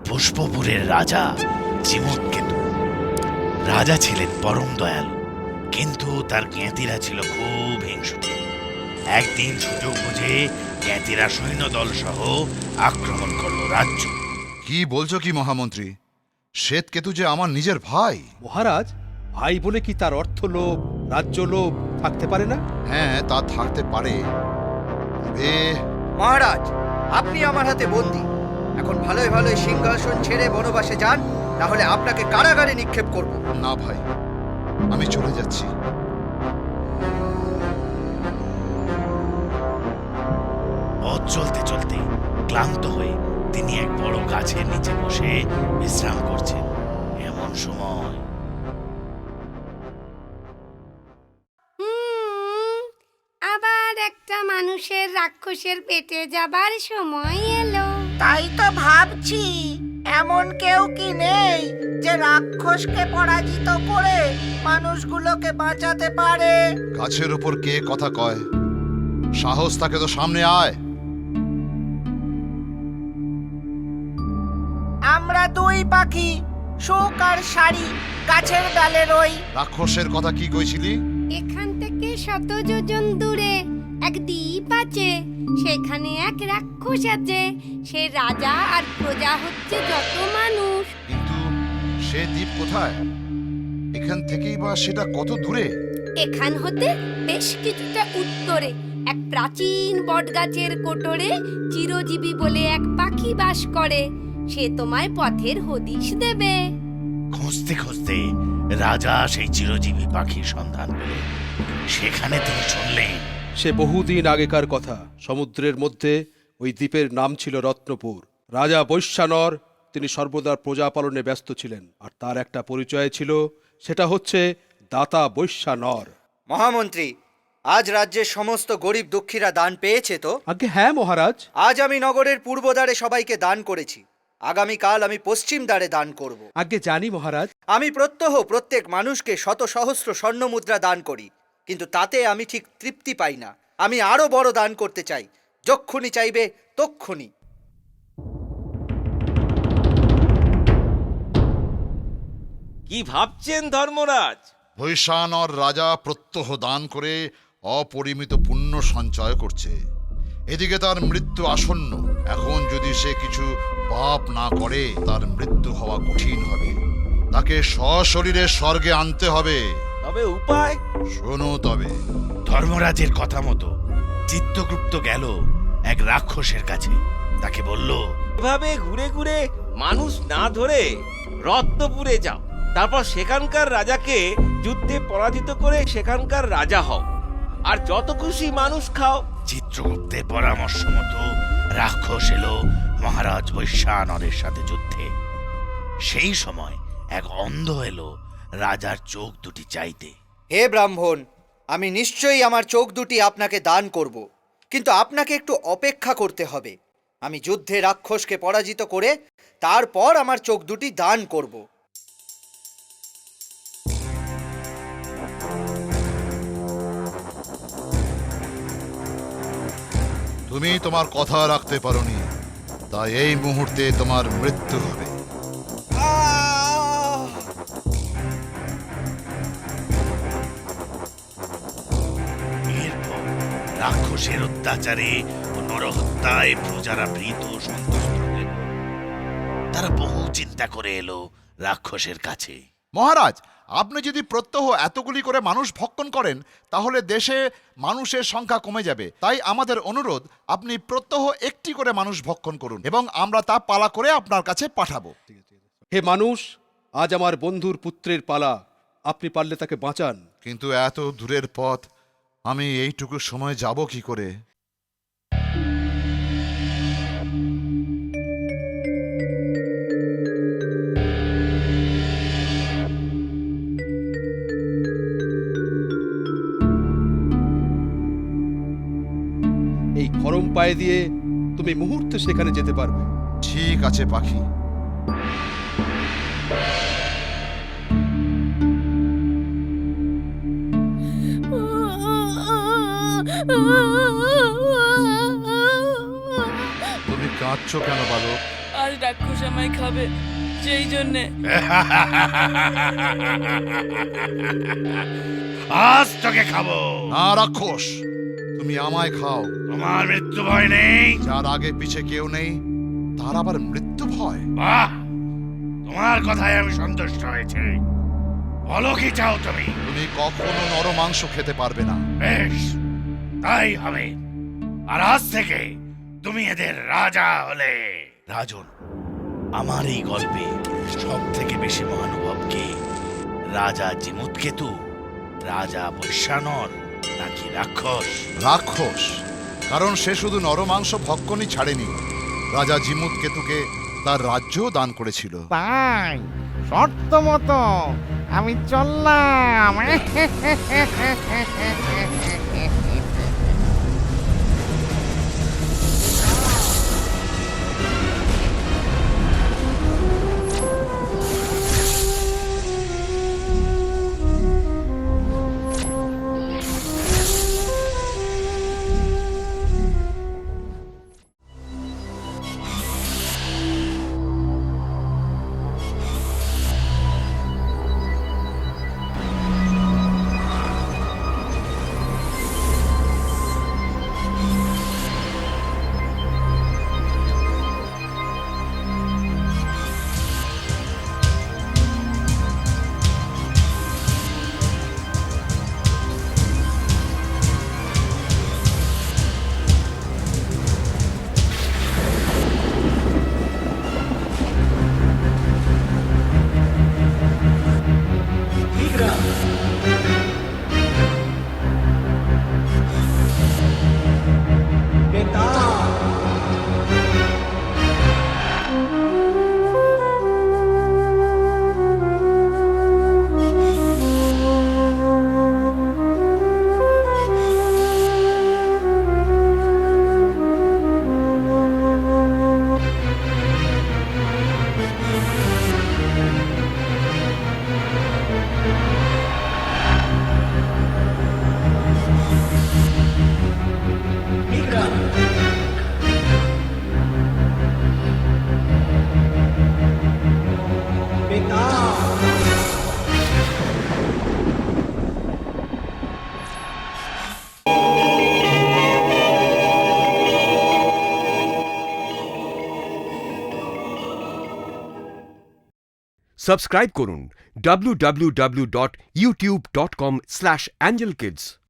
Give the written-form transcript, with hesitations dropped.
পুষ্পপুরের রাজা চিমৎকেতু। রাজা ছিলেন পরম দয়ালু, কিন্তু তার জ্ঞাতিরা ছিল খুব হিংসুক। একদিন সুযোগ বুঝে জ্ঞাতিরা সৈন্যদল সহ আক্রমণ করল রাজ্য। কি বলছো কি মহামন্ত্রী? শ্বেতকেতু যে আমার নিজের ভাই। মহারাজ, ভাই বলে কি তার অর্থ লোভ, রাজ্য লোভ থাকতে পারে না? হ্যাঁ, তা থাকতে পারে, তবে মহারাজ, আপনি আমার হাতে বন্দী। এখন ভালোই ভালোই সিংহাসন ছেড়ে বনবাসে যান, না হলে আপনাকে কারাগারে নিক্ষেপ করব। না ভাই, আমি চলে যাচ্ছি। পথ চলতে চলতে ক্লান্ত হয়ে তিনি এক বড় গাছের নিচে বসে বিশ্রাম করছেন। এমন সময় আবার একটা মানুষের রাক্ষসের পেটে যাবার সময় এলো। তাই তো ভাবছি, এমন কেউ কি নেই যে রাক্ষসকে পরাজিত করে মানুষগুলোকে বাঁচাতে পারে? গাছের উপর কে কথা কয়? সাহস থাকে তো সামনে আয়। আমরা দুই পাখি, সুখ আর শাড়ি, গাছের ডালে রই। রাক্ষসের কথা কি কইছিলি? এখান থেকে 100 যোজন দূরে এক দ্বীপ আছে, সেখানে এক রাক্ষস আছে। সে রাজা আর প্রজা হচ্ছে যত মানুষ। কিন্তু সে দ্বীপ কোথায়? এখান থেকেই বা সেটা কত দূরে? এখান হতে বেশ কিছুটা উত্তরে এক প্রাচীন বটগাছের কোটরে চিরজীবী বলে এক পাখি বাস করে। সে তোমায় পথের হদিশ দেবে। খুঁজতে খুঁজতে রাজা সেই চিরজীবী পাখির সন্ধান পেলেন। সেখানে তিনি শুনলেন সে বহুদিন আগেকার কথা। সমুদ্রের মধ্যে ওই দ্বীপের নাম ছিল রত্নপুর। রাজা বৈশ্যানর, তিনি সর্বদা প্রজা পালনে ব্যস্ত ছিলেন, আর তার একটা পরিচয় ছিল, সেটা হচ্ছে দাতা বৈশ্যানর। মহামন্ত্রী, আজ রাজ্যের সমস্ত গরিব দুঃখীরা দান পেয়েছে তো? আগে হ্যাঁ মহারাজ। আজ আমি নগরের পূর্ব দ্বারে সবাইকে দান করেছি। আগামীকাল আমি পশ্চিম দ্বারে দান করব। আগে জানি মহারাজ। আমি প্রত্যহ প্রত্যেক মানুষকে শত সহস্র স্বর্ণ মুদ্রা দান করি, কিন্তু তাতে আমি ঠিক তৃপ্তি পাই না। আমি আরো বড় দান করতে চাই। যক্ষুনি চাইবে তক্ষুনি। কি ভাবছেন ধর্মরাজ? বৈশ্যানর রাজা প্রত্যহ দান করে অপরিমিত পুণ্য সঞ্চয় করছে। এদিকে তার মৃত্যু আসন্ন। এখন যদি সে কিছু পাপ না করে, তার মৃত্যু হওয়া কঠিন হবে। তাকে সশরীরে স্বর্গে আনতে হবে। তবে উপায়? শোনো তবে। ধর্মরাজের কথা মতো চিত্তগুপ্ত গেল এক রাক্ষসের কাছে। তাকে বলল, এভাবে ঘুরে ঘুরে মানুষ না ধরে রত্নপুরে যাও, তারপর সেখানকার রাজাকে যুদ্ধে পরাজিত করে সেখানকার রাজা হও, আর যত খুশি মানুষ খাও। চিত্রগুপ্তের পরামর্শ মতো রাক্ষস এলো মহারাজ বৈশ্যানরের সাথে যুদ্ধে। সেই সময় এক অন্ধ এলো রাজার চোখ দুটি চাইতে। হে ব্রাহ্মণ, আমি নিশ্চয়ই আমার চোখ দুটি আপনাকে দান করব, কিন্তু আপনাকে একটু অপেক্ষা করতে হবে। আমি যুদ্ধে রাক্ষসকে পরাজিত করে তারপর আমার চোখ দুটি দান করব। তুমি তোমার কথা রাখতে পারোনি, তাই এই মুহূর্তে তোমার মৃত্যু হবে। এরপর রাক্ষসের অত্যাচারে ও নরহত্যায় প্রজারা ভীত ও সন্তুষ্ট হল। তারা বহু চিন্তা করে এলো রাক্ষসের কাছে। মহারাজ, আপনি যদি প্রত্যহ এতগুলি করে মানুষ ভক্ষণ করেন, তাহলে দেশে মানুষের সংখ্যা কমে যাবে। তাই আমাদের অনুরোধ, আপনি প্রত্যহ একটি করে মানুষ ভক্ষণ করুন এবং আমরা তা পালা করে আপনার কাছে পাঠাবো। হে মানুষ, আজ আমার বন্ধুর পুত্রের পালা। আপনি পারলে তাকে বাঁচান। কিন্তু এত দূরের পথ আমি এইটুকু সময় যাব কি করে? এই গরম পায়ে দিয়ে তুমি মুহূর্তে সেখানে যেতে পারবে। ঠিক আছে পাখি। তুমি কাঁদছো কেন বালক? আজ রাক্ষস আমায় খাবে, সেই জন্যে। আজ তোকে খাবো। না রাক্ষস, তুমি আমায় খাও। তোমার মৃত্যু ভয় নেই? যার আগে পিছে কেউ নেই তার আবার মৃত্যু ভয়? বাহ, তোমার কথায় আমি সন্তুষ্ট হয়েছি। বলো কি চাও তুমি? তুমি কখনো নরমাংস খেতে পারবে না। বেশ, তাই হবে। আর আজ থেকে তুমি এদের রাজা হলে। রাজন, আমার এই গল্পে সব থেকে বেশি মহানুভব কে? রাজা জিমুৎকেতু, রাজা বৈশ্বানর, নাকি রাক্ষস? রাক্ষস, কারণ সে শুধু নরমাংস ভক্ষণই ছাড়েনি, রাজা জিমুৎকেতুকে তার রাজ্যও দান করেছিল। তাই শর্ত মতো আমি চললাম। সাবস্ক্রাইব করুন www.youtube.com/angelkids